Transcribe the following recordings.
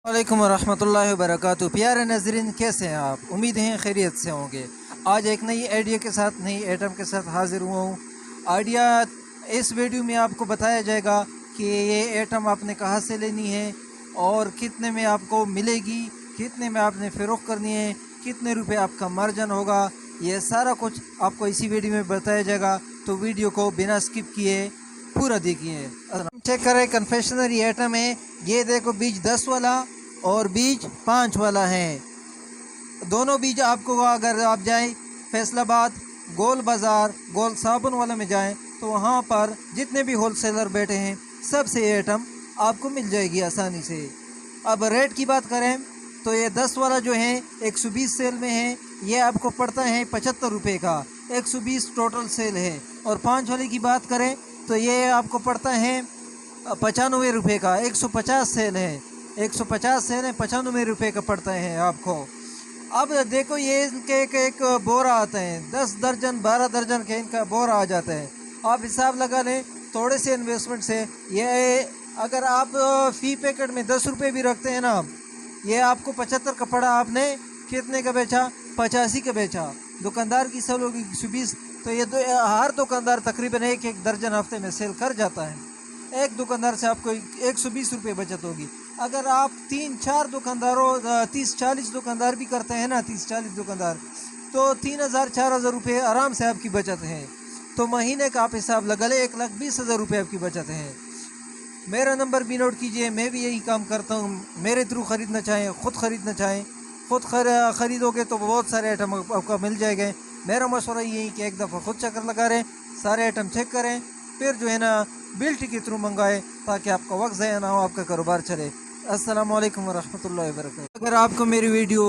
वालेकुम रहमतुल्लाहि व बरकातुहू। प्यारे नाज़रीन, कैसे हैं आप? उम्मीद है खैरियत से होंगे। आज एक नई आइडिया के साथ, नई आइटम के साथ हाज़िर हुआ हूँ। आइडिया इस वीडियो में आपको बताया जाएगा कि ये आइटम आपने कहाँ से लेनी है और कितने में आपको मिलेगी, कितने में आपने फ़रोख्त करनी है, कितने रुपए आपका मार्जिन होगा। ये सारा कुछ आपको इसी वीडियो में बताया जाएगा, तो वीडियो को बिना स्किप किए पूरा देखिए। चेक करें, कन्फेक्शनरी आइटम है। ये देखो, बीज 10 वाला और बीज 5 वाला है। दोनों बीज आपको, अगर आप जाएं फैसलाबाद गोल बाज़ार, गोल साबुन वाला में जाएं, तो वहाँ पर जितने भी होलसेलर बैठे हैं सबसे ये आइटम आपको मिल जाएगी आसानी से। अब रेट की बात करें तो ये 10 वाला जो है 120 सेल में है, ये आपको पड़ता है 75 रुपये का। 120 टोटल सेल है। और 5 वाले की बात करें तो ये आपको पड़ता है 95 रुपये का। 150 सेल है, 150 सेल है, 95 रुपये का पड़ता है आपको। अब देखो, ये इनके एक बोरा आता है, 10 दर्जन 12 दर्जन के इनका बोरा आ जाता है। आप हिसाब लगा लें, थोड़े से इन्वेस्टमेंट से ये, अगर आप फ़ी पैकेट में 10 रुपये भी रखते हैं ना, ये आपको 75 का पड़ा। आपने कितने का बेचा? 85 का बेचा। दुकानदार की सेल होगी 120, तो ये हर दुकानदार तकरीबन एक दर्जन हफ्ते में सेल कर जाता है। एक दुकानदार से आपको 120 रुपये बचत होगी। अगर आप 3-4 दुकानदारों, 30-40 दुकानदार भी करते हैं ना, 30-40 दुकानदार, तो 3000-4000 रुपये आराम से आपकी बचत है। तो महीने का आप हिसाब लगा ले, 1,20,000 रुपये आपकी बचत है। मेरा नंबर भी नोट कीजिए, मैं भी यही काम करता हूँ। मेरे थ्रू ख़रीदना चाहें, ख़ुद ख़रीदना चाहें, ख़ुद ख़रीदोगे तो बहुत सारे आइटम आपको मिल जाएंगे। मेरा मशवरा यही कि एक दफ़ा ख़ुद चक्कर लगा रहे, सारे आइटम चेक करें, फिर जो है ना बिल्ट के थ्रू मंगाएं, ताकि आपका वक्त ज़ाया ना हो, आपका कारोबार चले। अस्सलाम वालेकुम वरहमतुल्लाहि वबरकातुहू। अगर आपको मेरी वीडियो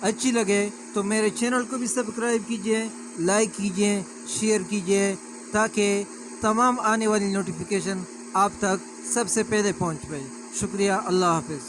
अच्छी लगे तो मेरे चैनल को भी सब्सक्राइब कीजिए, लाइक कीजिए, शेयर कीजिए, ताकि तमाम आने वाली नोटिफिकेशन आप तक सबसे पहले पहुंच पाए। शुक्रिया। अल्लाह हाफ़िज़।